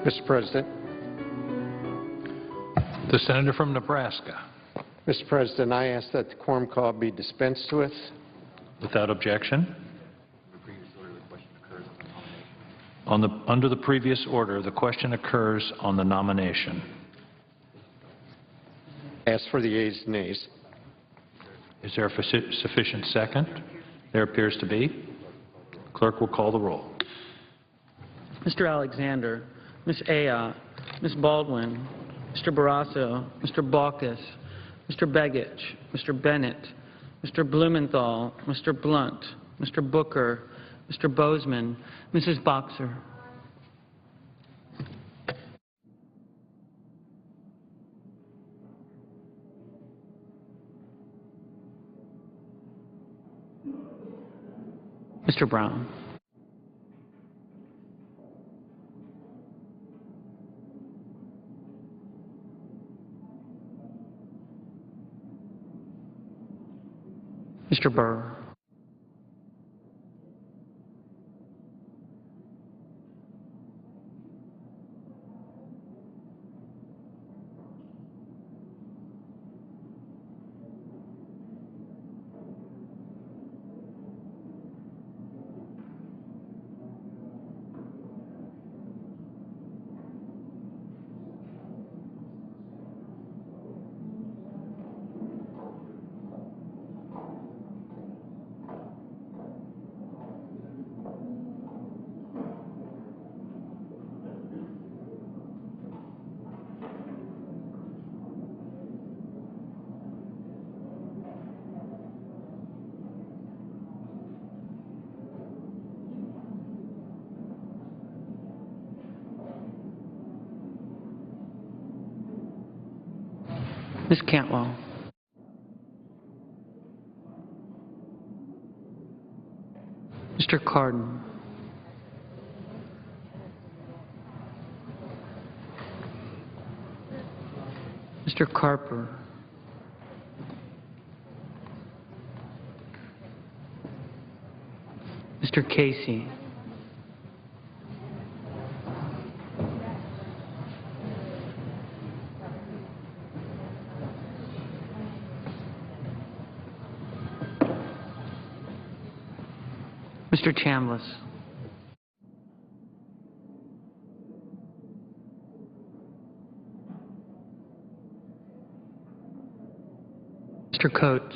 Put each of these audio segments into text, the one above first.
Mr. President. The senator from Nebraska. Mr. President, I ask that the quorum call be dispensed with. Without objection. Under the previous order, the question occurs on the nomination. Ask for the ayes and nays. Is there a sufficient second? There appears to be. Clerk will call the roll. Mr. Alexander, Ms. Ayotte, Ms. Baldwin, Mr. Barrasso, Mr. Baucus, Mr. Begich, Mr. Bennett, Mr. Blumenthal, Mr. Blunt, Mr. Booker, Mr. Bozeman, Mrs. Boxer. Mr. Brown. Mr. Burr. Ms. Cantwell. Mr. Cardin. Mr. Carper. Mr. Casey. Mr. Chambliss. Mr. Coates.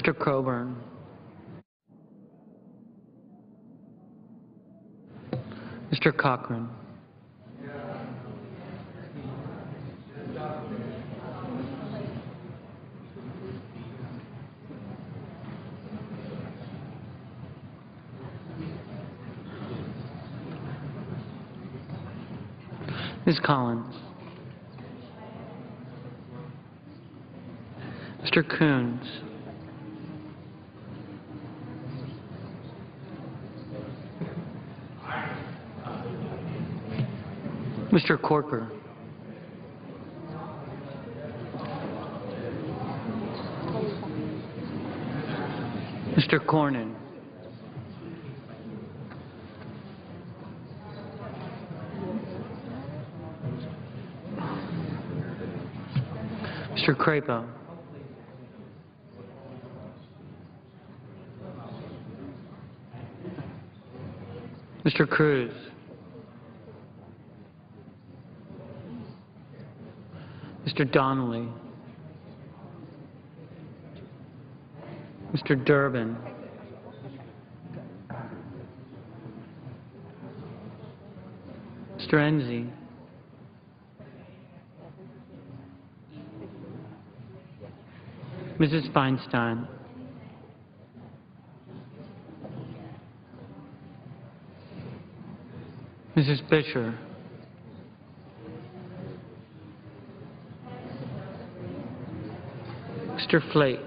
Mr. Coburn. Mr. Cochran. Ms. Collins. Mr. Coons. Mr. Corker. Mr. Cornyn. Mr. Crapo. Mr. Cruz. Mr. Donnelly. Mr. Durbin. Mr. Enzi. Mrs. Feinstein. Mrs. Fisher. Mr. Flake.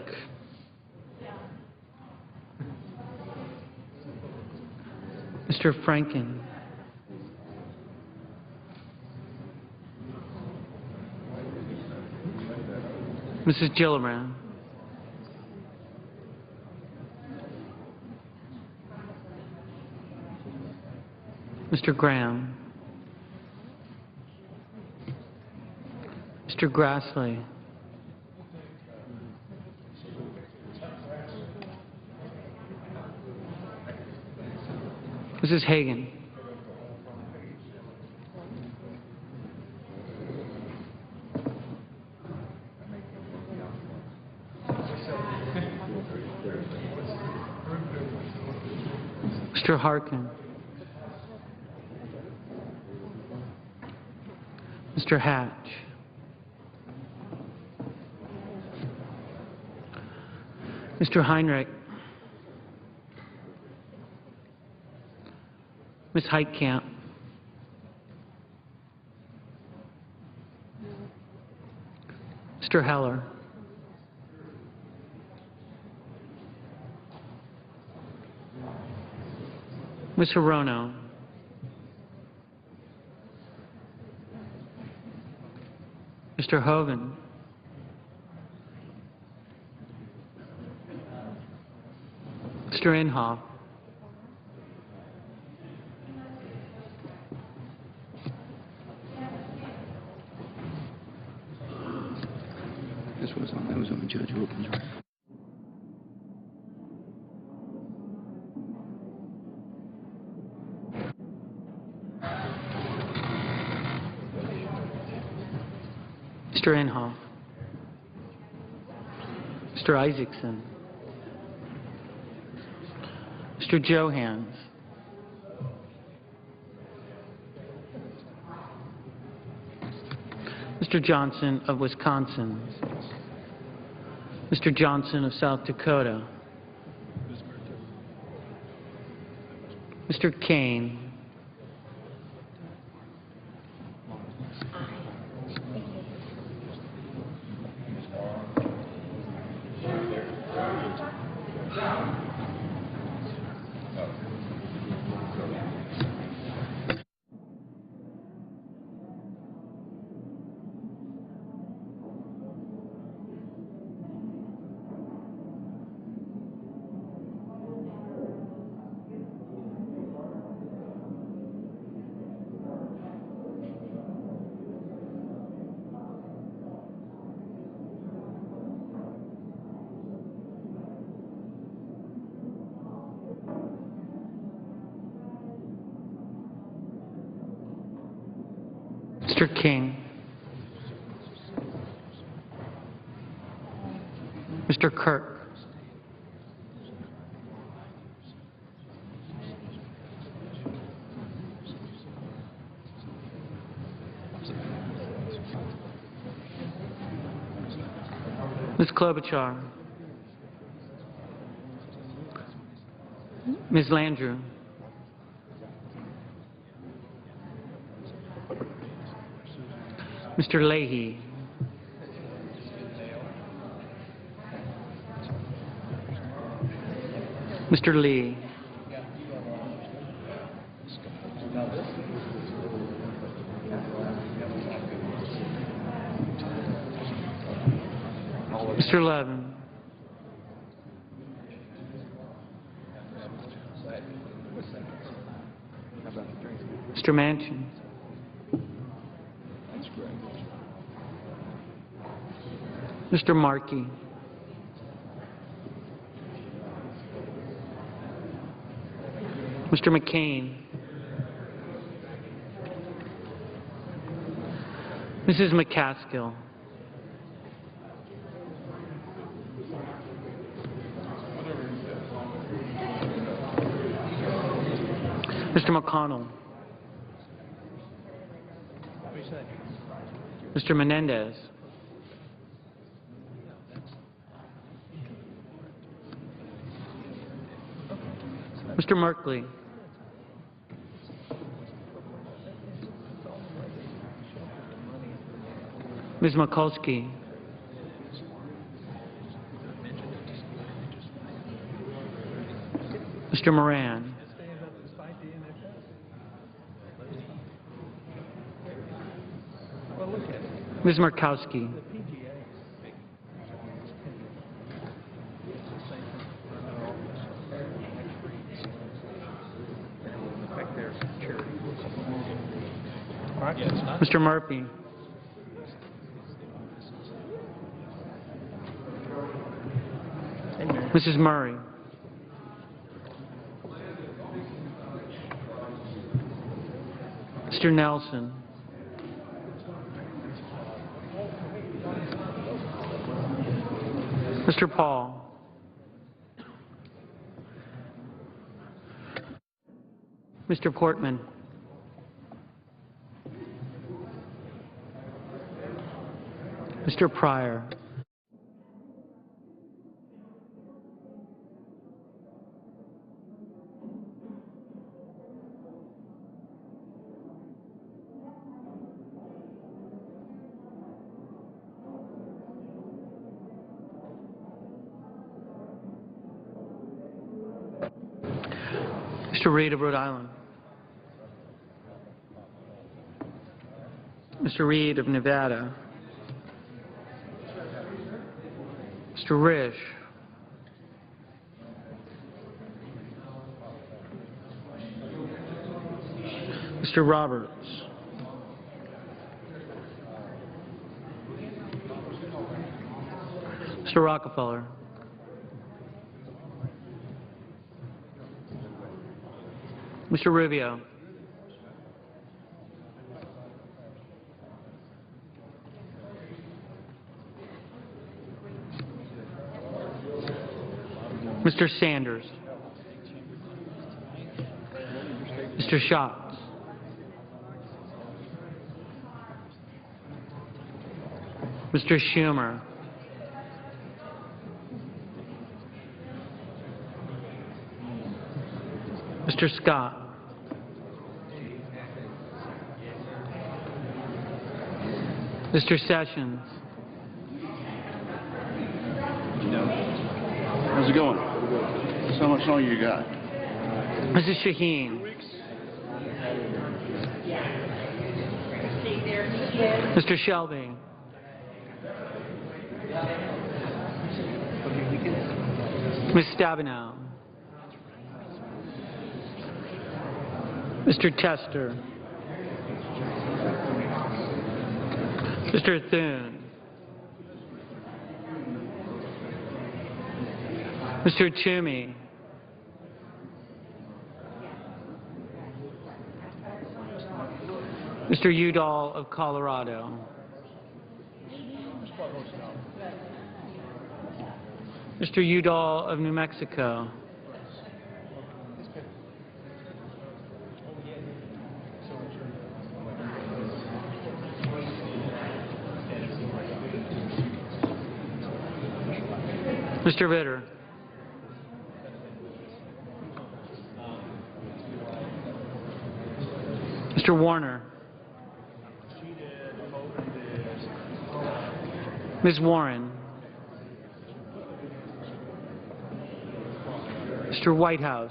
Mr. Franken. Mrs. Gillibrand. Mr. Graham. Mr. Grassley. Mrs. Hagan. Mr. Harkin. Mr. Hatch. Mr. Heinrich. Ms. Heitkamp. Mr. Heller. Ms. Hirono. Mr. Hogan. Mr. Inhofe. That was on Judge Wilkins, right? Mr. Inhofe. Mr. Isaacson. Mr. Johans. Mr. Johnson of Wisconsin. Mr. Johnson of South Dakota. Mr. Kane. Mr. King. Mr. Kirk. Ms. Klobuchar. Ms. Landrieu. Mr. Leahy. Mr. Lee. Mr. Levin. Mr. Manchin. Mr. Markey. Mr. McCain. Mrs. McCaskill. Mr. McConnell. Mr. Menendez. Mr. Merkley. Ms. Mikulski. Mr. Moran. Ms. Markowski. Mr. Murphy. Mrs. Murray. Mr. Nelson. Mr. Paul. Mr. Portman. Mr. Pryor. Mr. Reed of Rhode Island. Mr. Reed of Nevada. Mr. Risch. Mr. Roberts. Mr. Rockefeller. Mr. Rubio. Mr. Sanders. Mr. Schatz. Mr. Schumer. Mr. Scott. Mr. Sessions. How's it going? So much longer you got? Mrs. Shaheen. Mr. Shelby. Ms. Stabenow. Mr. Tester. Mr. Thune. Mr. Toomey. Mr. Udall of Colorado. Mr. Udall of New Mexico. Mr. Vitter. Mr. Warner. Ms. Warren. Mr. Whitehouse.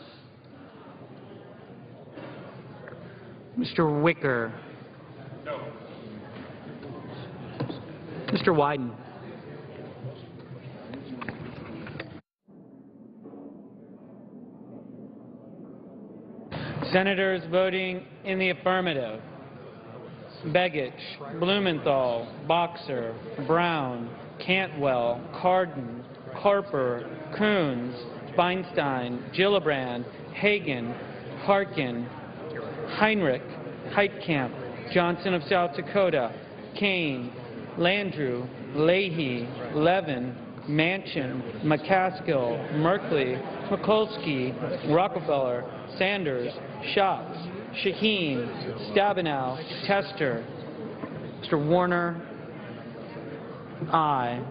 Mr. Wicker. Mr. Wyden. Senators voting in the affirmative: Begich, Blumenthal, Boxer, Brown, Cantwell, Cardin, Carper, Coons, Feinstein, Gillibrand, Hagan, Harkin, Heinrich, Heitkamp, Johnson of South Dakota, Kane, Landrieu, Leahy, Levin, Manchin, McCaskill, Merkley, Mikulski, Rockefeller, Sanders, Schatz, Shaheen, Stabenow, Tester. Mr. Warner, aye.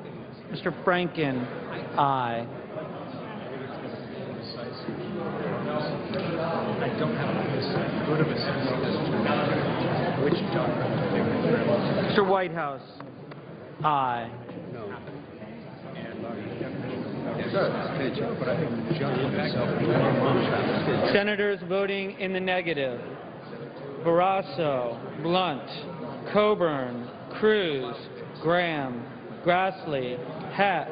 Mr. Franken, aye. I don't have this good of a sense as to which document. Mr. Whitehouse, aye. Senators voting in the negative: Barrasso, Blunt, Coburn, Cruz, Graham, Grassley, Hatch,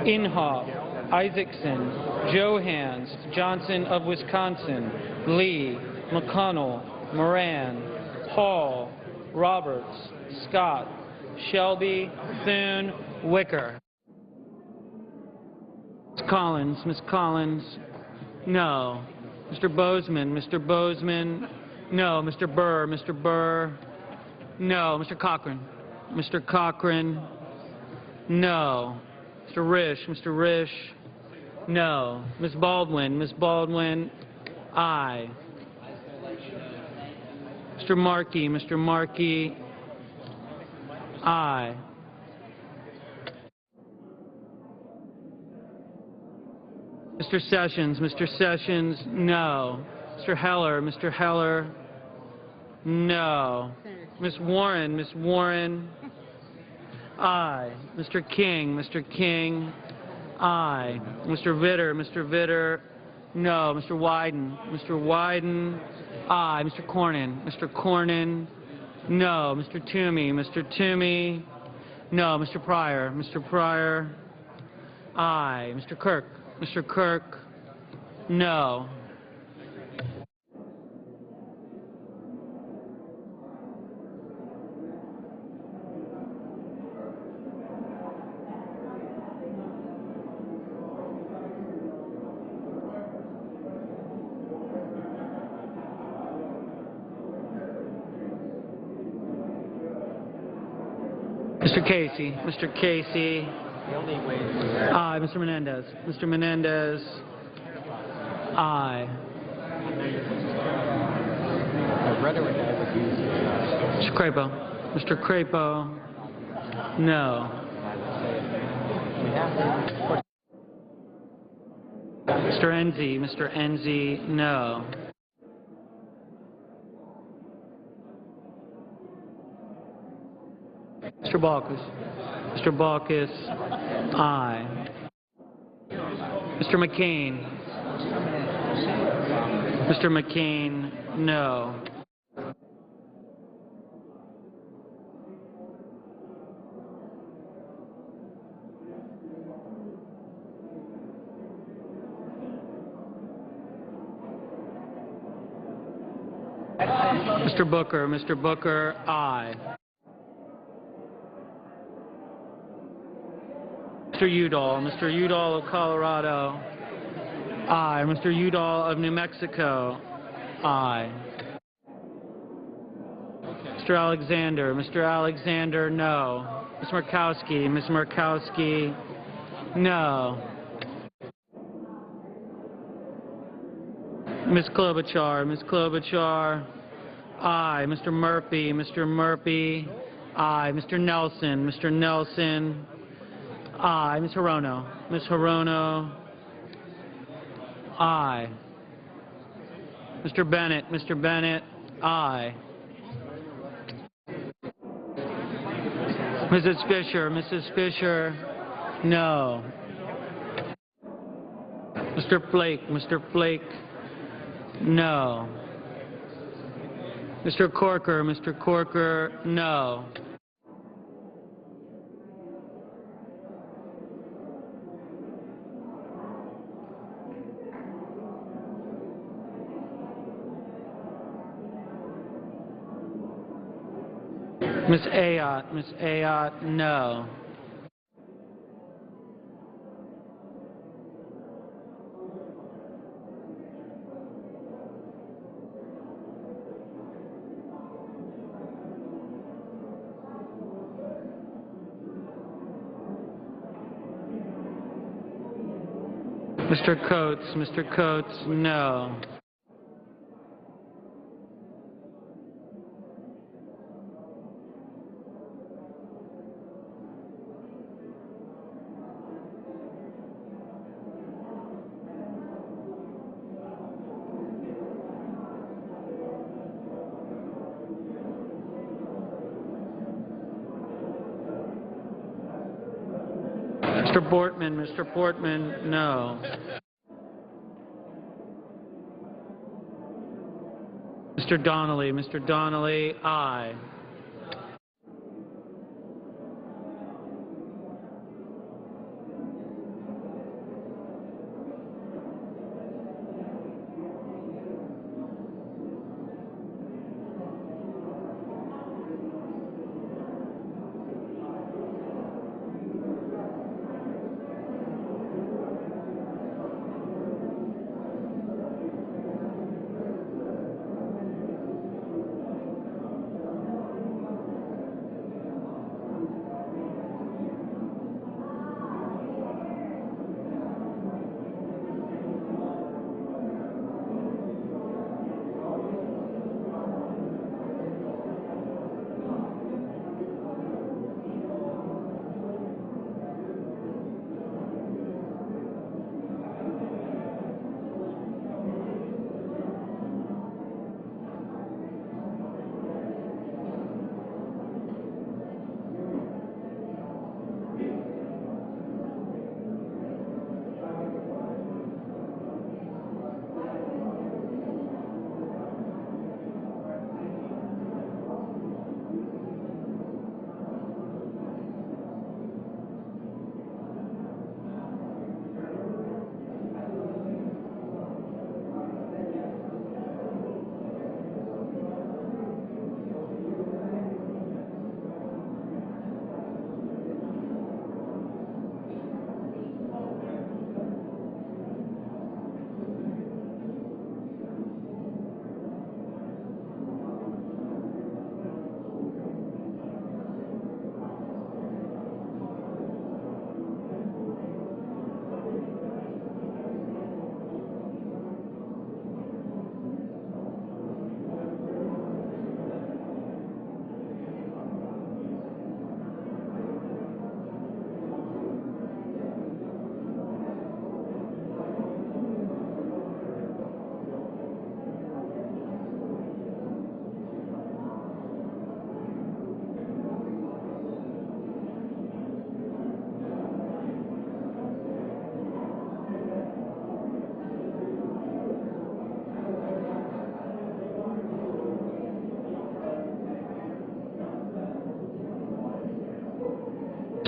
Inhofe, Isaacson, Johans, Johnson of Wisconsin, Lee, McConnell, Moran, Hall, Roberts, Scott, Shelby, Thune, Wicker. Ms. Collins, no. Mr. Bozeman, no. Mr. Burr, no. Mr. Cochran, no. Mr. Risch, no. Ms. Baldwin, aye. Mr. Markey, aye. Mr. Sessions, no. Mr. Heller, no. Ms. Warren, aye. Mr. King, aye. Mr. Vitter, no. Mr. Wyden, aye. Mr. Cornyn, no. Mr. Toomey, no. Mr. Pryor, aye. Mr. Kirk, no. Mr. Casey, aye. Mr. Menendez, aye. Mr. Crapo, no. Mr. Enzi, no. Mr. Balkus, aye. Mr. McCain, no. Mr. Booker, aye. Mr. Udall of Colorado, aye. Mr. Udall of New Mexico, aye. Mr. Alexander, no. Ms. Murkowski, no. Ms. Klobuchar, aye. Mr. Murphy, aye. Mr. Nelson, aye. Ms. Hirono, aye. Mr. Bennett, aye. Mrs. Fisher, no. Mr. Flake, no. Mr. Corker, no. Ms. Ayotte, no. Mr. Coates, no. Mr. Portman, no. Mr. Donnelly, aye.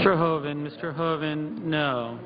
Mr. Hoven, no.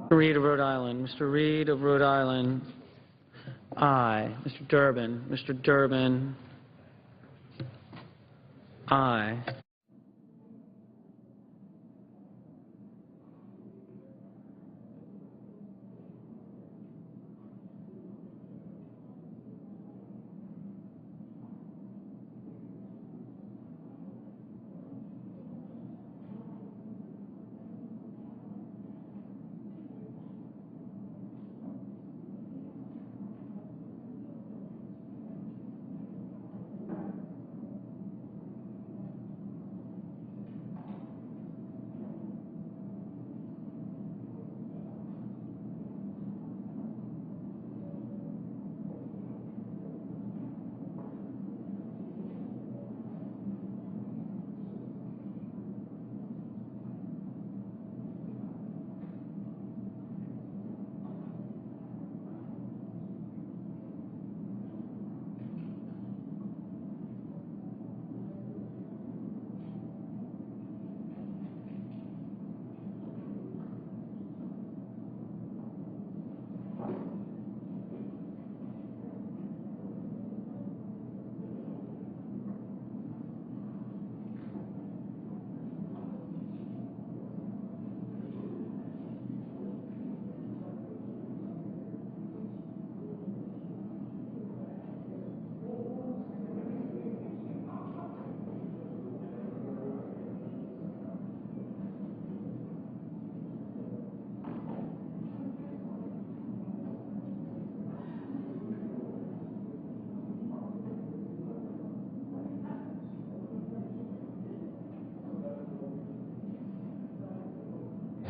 Reed of Rhode Island. Mr. Reed of Rhode Island. Aye. Mr. Durbin. Mr. Durbin. Aye.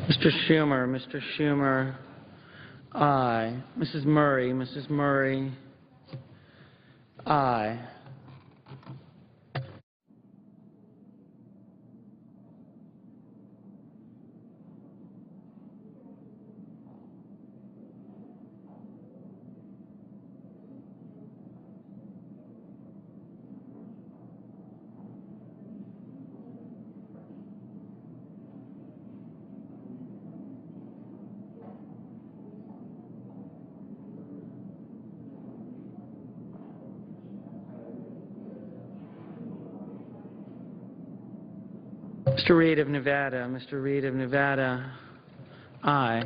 Mr. Schumer. Mr. Schumer. Aye. Mrs. Murray. Mrs. Murray. Aye. Mr. Reed of Nevada. Mr. Reed of Nevada. Aye.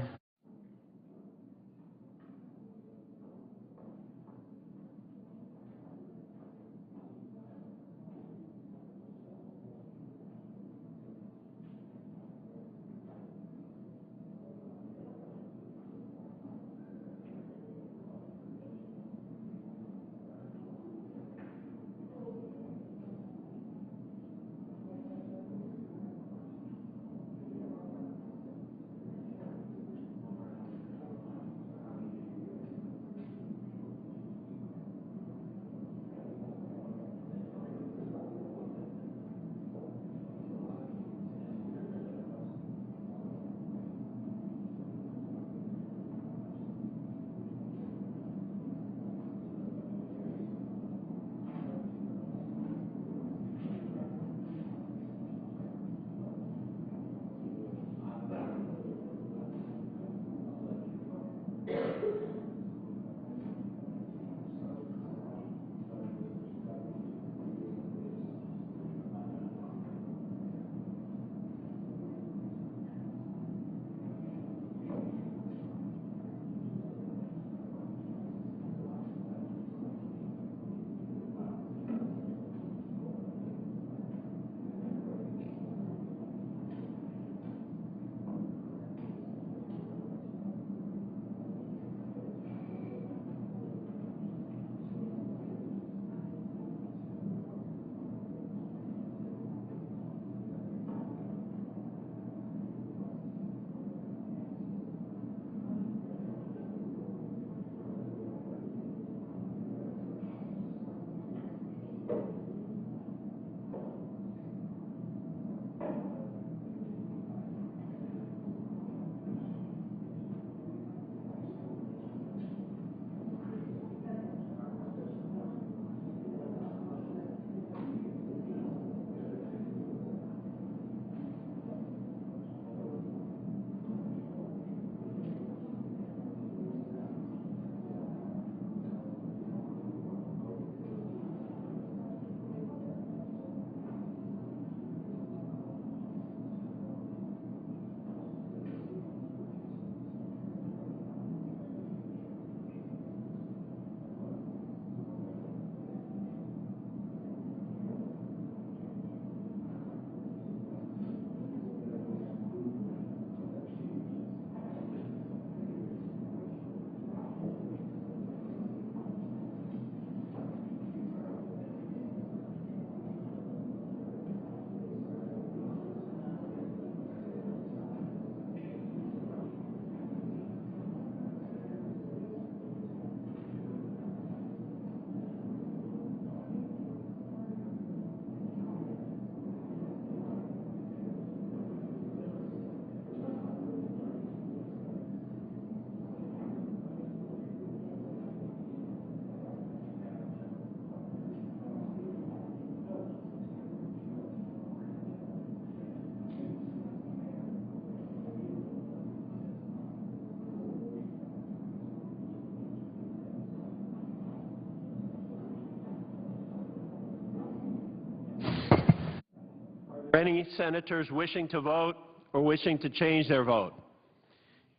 any senators wishing to vote or wishing to change their vote?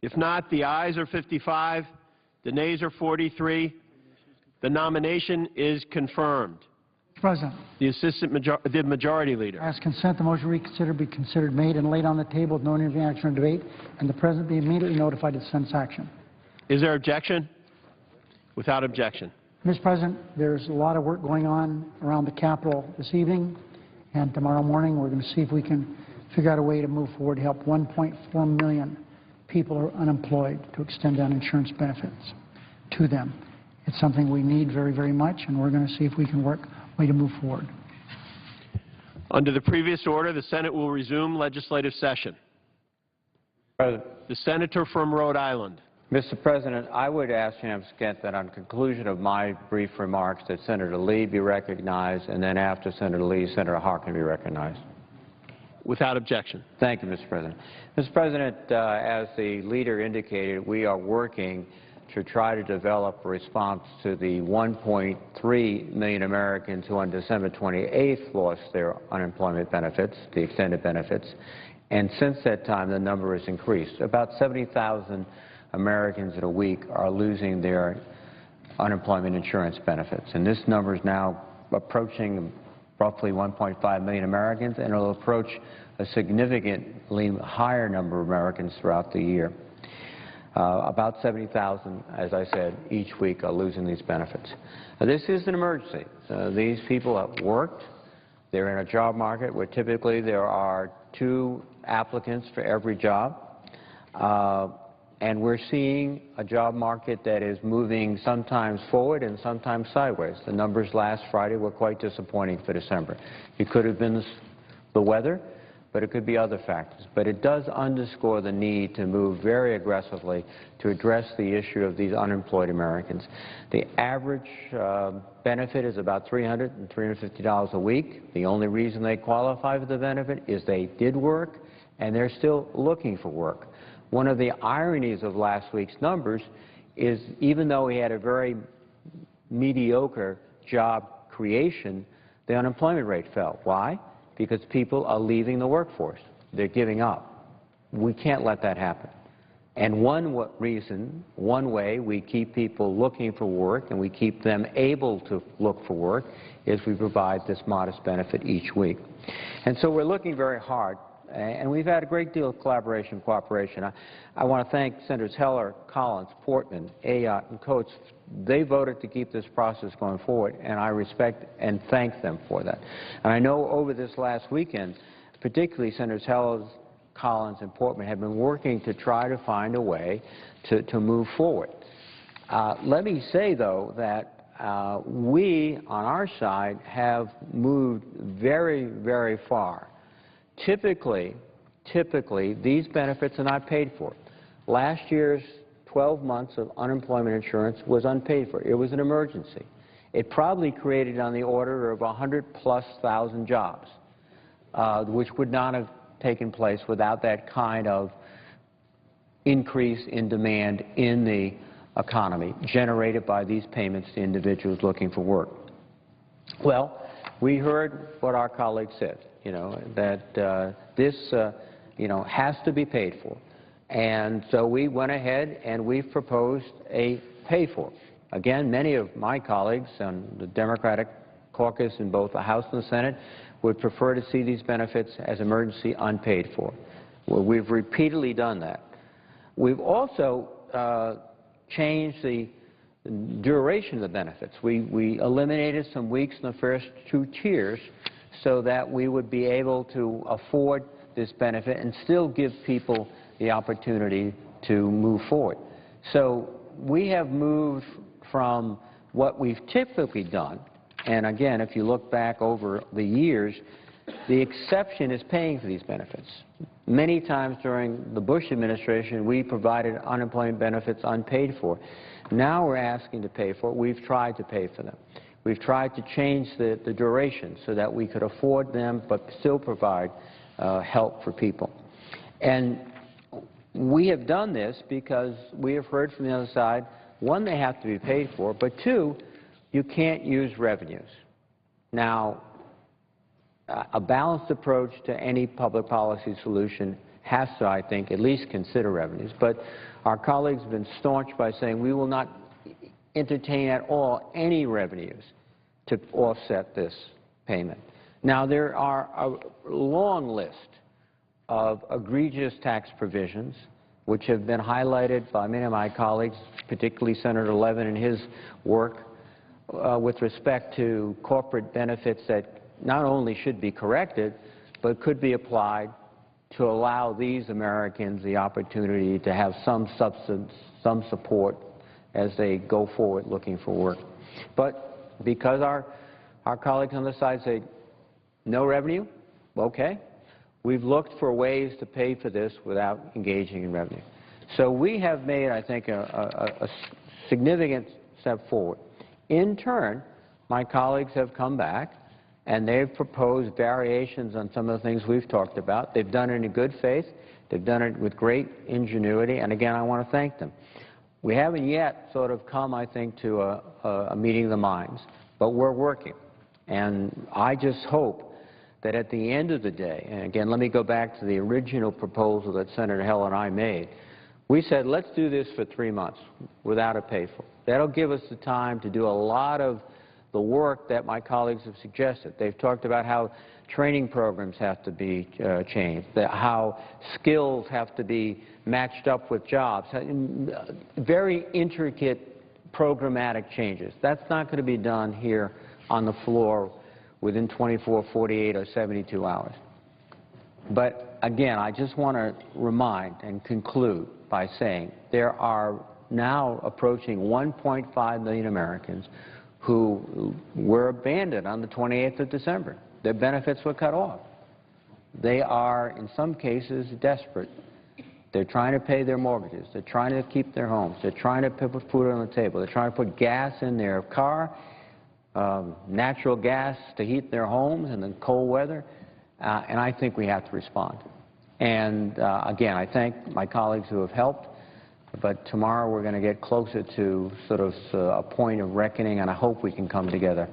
If not, the ayes are 55, the nays are 43. The nomination is confirmed. Mr. President, The Majority Leader. I ask consent the motion to reconsider be considered made and laid on the table with no intervening action or debate, and the President be immediately notified of such action. Is there objection? Without objection. Mr. President, there's a lot of work going on around the Capitol this evening, and tomorrow morning we're going to see if we can figure out a way to move forward to help 1.4 million people who are unemployed, to extend uninsurance benefits to them. It's something we need very, very much, and we're going to see if we can work a way to move forward. Under the previous order, the Senate will resume legislative session. President. The Senator from Rhode Island. Mr. President, I would ask unanimous consent that on conclusion of my brief remarks that Senator Lee be recognized, and then after Senator Lee, Senator Harkin be recognized. Without objection. Thank you, Mr. President. Mr. President, as the leader indicated, we are working to try to develop a response to the 1.3 million Americans who on December 28th lost their unemployment benefits, the extended benefits, and since that time the number has increased. About 70,000 Americans in a week are losing their unemployment insurance benefits, and this number is now approaching roughly 1.5 million Americans, and it will approach a significantly higher number of Americans throughout the year. About 70,000, as I said, each week are losing these benefits. This is an emergency. These people have worked. They're in a job market where typically there are 2 applicants for every job. And we're seeing a job market that is moving sometimes forward and sometimes sideways. The numbers last Friday were quite disappointing for December. It could have been the weather, but it could be other factors. But it does underscore the need to move very aggressively to address the issue of these unemployed Americans. The average benefit is about $300 and $350 a week. The only reason they qualify for the benefit is they did work and they're still looking for work. One of the ironies of last week's numbers is even though we had a very mediocre job creation, the unemployment rate fell. Why? Because people are leaving the workforce. They're giving up. We can't let that happen. And one way we keep people looking for work and we keep them able to look for work is we provide this modest benefit each week. And so we're looking very hard, and we've had a great deal of collaboration and cooperation. I want to thank Senators Heller, Collins, Portman, Ayotte, and Coates. They voted to keep this process going forward, and I respect and thank them for that. And I know over this last weekend, particularly Senators Heller, Collins, and Portman have been working to try to find a way to move forward. Let me say, though, that we, on our side, have moved very, very far. Typically, these benefits are not paid for. Last year's 12 months of unemployment insurance was unpaid for. It was an emergency. It probably created on the order of 100,000+ jobs, which would not have taken place without that kind of increase in demand in the economy generated by these payments to individuals looking for work. Well, we heard what our colleague said, that this, has to be paid for. And so we went ahead and we proposed a pay for. Again, many of my colleagues on the Democratic caucus in both the House and the Senate would prefer to see these benefits as emergency unpaid for. Well, we've repeatedly done that. We've also changed the duration of the benefits. We eliminated some weeks in the first 2 tiers so that we would be able to afford this benefit and still give people the opportunity to move forward. So we have moved from what we've typically done, and again, if you look back over the years, the exception is paying for these benefits. Many times during the Bush administration, we provided unemployment benefits unpaid for. Now we're asking to pay for it. We've tried to pay for them. We've tried to change the duration so that we could afford them but still provide help for people. And we have done this because we have heard from the other side, one, they have to be paid for, but two, you can't use revenues. Now, a balanced approach to any public policy solution has to, I think, at least consider revenues. But our colleagues have been staunch by saying we will not entertain at all any revenues to offset this payment. Now, there are a long list of egregious tax provisions which have been highlighted by many of my colleagues, particularly Senator Levin in his work, with respect to corporate benefits that not only should be corrected, but could be applied to allow these Americans the opportunity to have some substance, some support as they go forward looking for work. But because our colleagues on the side say no revenue, okay, we've looked for ways to pay for this without engaging in revenue. So we have made, I think, a significant step forward. In turn, my colleagues have come back and they've proposed variations on some of the things we've talked about. They've done it in good faith. They've done it with great ingenuity, and again, I want to thank them. We haven't yet sort of come, I think, to a meeting of the minds, but we're working. And I just hope that at the end of the day, and again, let me go back to the original proposal that Senator Hill and I made. We said, let's do this for 3 months without a pay-for. That'll give us the time to do a lot of the work that my colleagues have suggested. They've talked about how training programs have to be changed, how skills have to be matched up with jobs, very intricate programmatic changes. That's not going to be done here on the floor within 24, 48, or 72 hours. But again, I just want to remind and conclude by saying there are now approaching 1.5 million Americans who were abandoned on the 28th of December. Their benefits were cut off. They are, in some cases, desperate. They're trying to pay their mortgages. They're trying to keep their homes. They're trying to put food on the table. They're trying to put gas in their car, natural gas to heat their homes in the cold weather, and I think we have to respond. And again, I thank my colleagues who have helped, but tomorrow we're going to get closer to sort of a point of reckoning, and I hope we can come together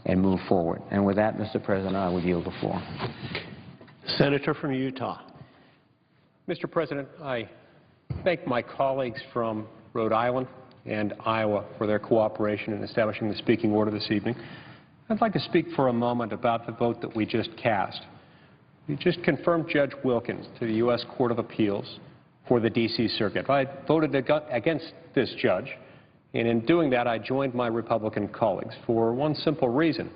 and move forward. And with that, Mr. President, I would yield the floor. Senator from Utah. Mr. President, I thank my colleagues from Rhode Island and Iowa for their cooperation in establishing the speaking order this evening. I'd like to speak for a moment about the vote that we just cast. We just confirmed Judge Wilkins to the U.S. Court of Appeals for the D.C. Circuit. I voted against this judge, and in doing that, I joined my Republican colleagues for one simple reason.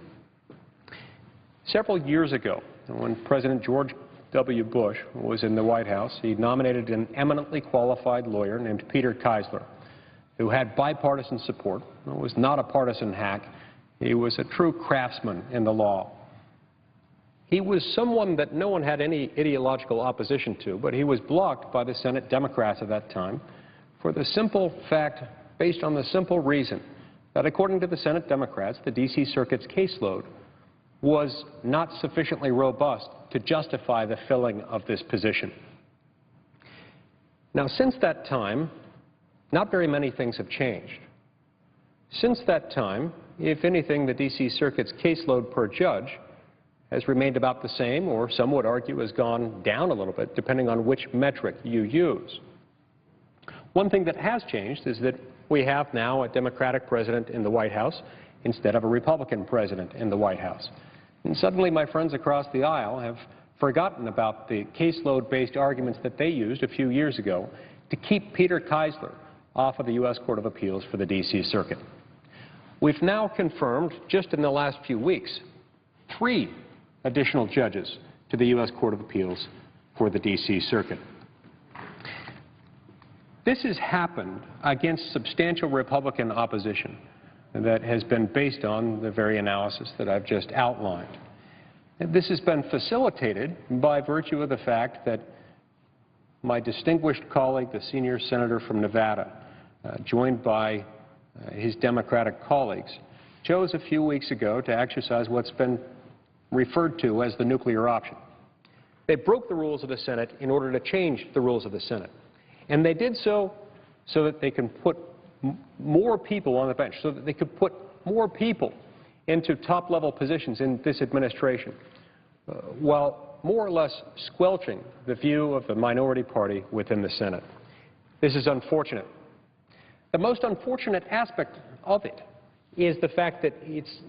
Several years ago, when President George W. Bush was in the White House, he nominated an eminently qualified lawyer named Peter Keisler, who had bipartisan support, was not a partisan hack. He was a true craftsman in the law. He was someone that no one had any ideological opposition to, but he was blocked by the Senate Democrats at that time for the simple fact, based on the simple reason, that according to the Senate Democrats, the D.C. Circuit's caseload was not sufficiently robust to justify the filling of this position. Now, since that time, not very many things have changed. Since that time, if anything, the D.C. Circuit's caseload per judge has remained about the same, or some would argue has gone down a little bit, depending on which metric you use. One thing that has changed is that we have now a Democratic president in the White House instead of a Republican president in the White House. And suddenly my friends across the aisle have forgotten about the caseload-based arguments that they used a few years ago to keep Peter Keisler off of the U.S. Court of Appeals for the D.C. Circuit. We've now confirmed, just in the last few weeks, 3 additional judges to the U.S. Court of Appeals for the D.C. Circuit. This has happened against substantial Republican opposition that has been based on the very analysis that I've just outlined. And this has been facilitated by virtue of the fact that my distinguished colleague, the senior senator from Nevada, joined by his Democratic colleagues, chose a few weeks ago to exercise what's been referred to as the nuclear option. They broke the rules of the Senate in order to change the rules of the Senate. And they did so that they can put more people on the bench, so that they could put more people into top-level positions in this administration. while more or less squelching the view of the minority party within the Senate. This is unfortunate. The most unfortunate aspect of it is the fact that it's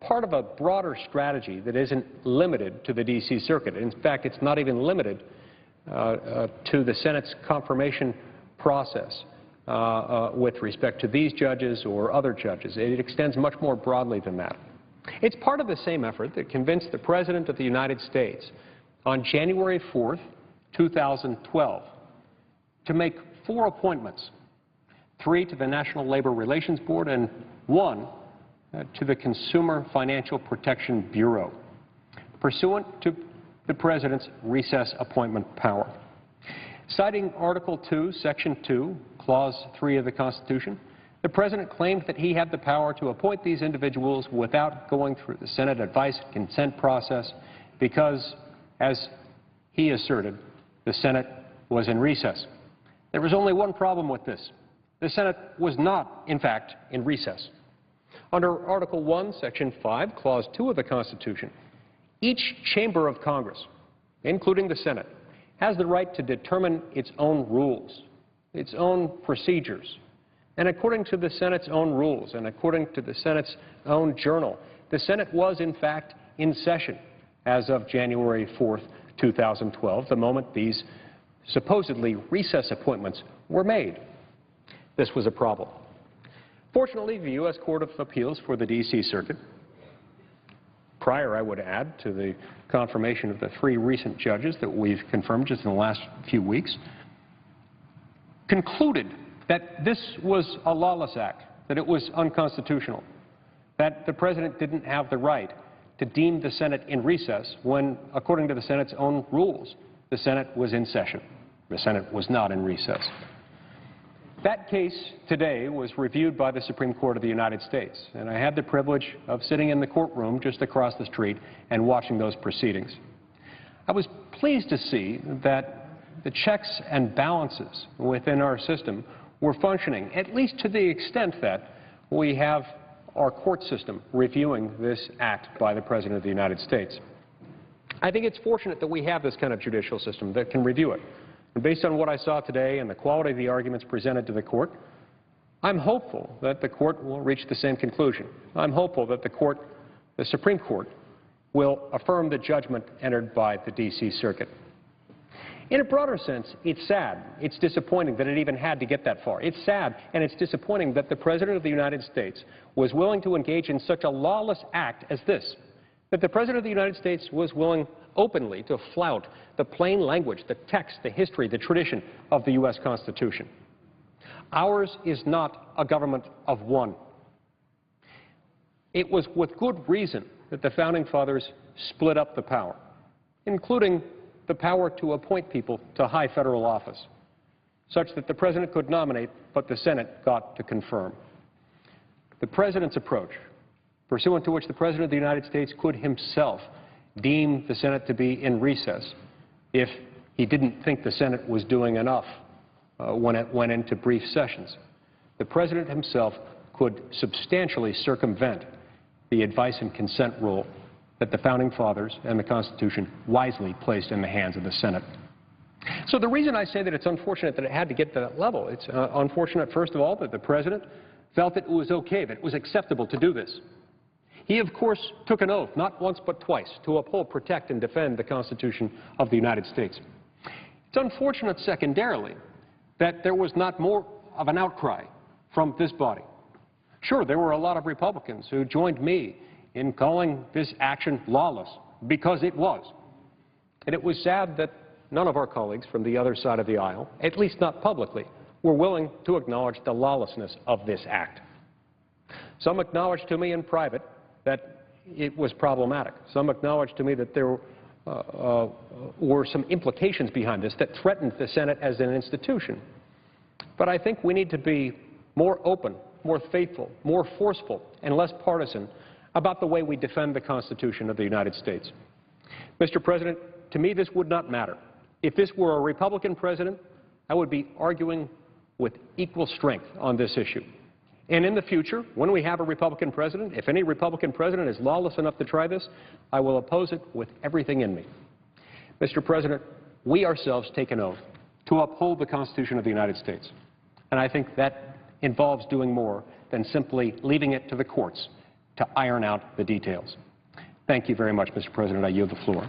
part of a broader strategy that isn't limited to the D.C. Circuit. In fact, it's not even limited to the Senate's confirmation process with respect to these judges or other judges. It extends much more broadly than that. It's part of the same effort that convinced the President of the United States on January 4th, 2012, to make 4 appointments, 3 to the National Labor Relations Board and 1 to the Consumer Financial Protection Bureau, pursuant to the President's recess appointment power. Citing Article 2, Section 2, Clause 3 of the Constitution, the President claimed that he had the power to appoint these individuals without going through the Senate advice and consent process because, as he asserted, the Senate was in recess. There was only one problem with this. The Senate was not, in fact, in recess. Under Article 1, Section 5, Clause 2 of the Constitution, each chamber of Congress, including the Senate, has the right to determine its own rules, its own procedures. And according to the Senate's own rules and according to the Senate's own journal, the Senate was, in fact, in session as of January 4th, 2012, the moment these supposedly recess appointments were made. This was a problem. Fortunately, the U.S. Court of Appeals for the D.C. Circuit, prior, I would add, to the confirmation of the 3 recent judges that we've confirmed just in the last few weeks, concluded that this was a lawless act, that it was unconstitutional, that the President didn't have the right to deem the Senate in recess when, according to the Senate's own rules, the Senate was in session. The Senate was not in recess. That case today was reviewed by the Supreme Court of the United States, and I had the privilege of sitting in the courtroom just across the street and watching those proceedings. I was pleased to see that the checks and balances within our system were functioning, at least to the extent that we have our court system reviewing this act by the President of the United States. I think it's fortunate that we have this kind of judicial system that can review it. And based on what I saw today and the quality of the arguments presented to the court, I'm hopeful that the court will reach the same conclusion. I'm hopeful that the Supreme Court will affirm the judgment entered by the D.C. Circuit. In a broader sense, it's sad, it's disappointing that it even had to get that far. It's sad and it's disappointing that the President of the United States was willing to engage in such a lawless act as this, that the President of the United States was willing openly to flout the plain language, the text, the history, the tradition of the U.S. Constitution. Ours is not a government of one. It was with good reason that the Founding Fathers split up the power, including the power to appoint people to high federal office, such that the President could nominate, but the Senate got to confirm. The President's approach, pursuant to which the President of the United States could himself deem the Senate to be in recess if he didn't think the Senate was doing enough when it went into brief sessions. The President himself could substantially circumvent the advice and consent rule that the Founding Fathers and the Constitution wisely placed in the hands of the Senate. So the reason I say that it's unfortunate that it had to get to that level, it's unfortunate, first of all, that the President felt that it was okay, that it was acceptable to do this. He, of course, took an oath, not once but twice, to uphold, protect, and defend the Constitution of the United States. It's unfortunate, secondarily, that there was not more of an outcry from this body. Sure, there were a lot of Republicans who joined me in calling this action lawless, because it was. And it was sad that none of our colleagues from the other side of the aisle, at least not publicly, were willing to acknowledge the lawlessness of this act. Some acknowledged to me in private that it was problematic. Some acknowledged to me that there were some implications behind this that threatened the Senate as an institution. But I think we need to be more open, more faithful, more forceful, and less partisan about the way we defend the Constitution of the United States. Mr. President, to me this would not matter. If this were a Republican president, I would be arguing with equal strength on this issue. And in the future, when we have a Republican president, if any Republican president is lawless enough to try this, I will oppose it with everything in me. Mr. President, we ourselves take an oath to uphold the Constitution of the United States. And I think that involves doing more than simply leaving it to the courts to iron out the details. Thank you very much, Mr. President. I yield the floor.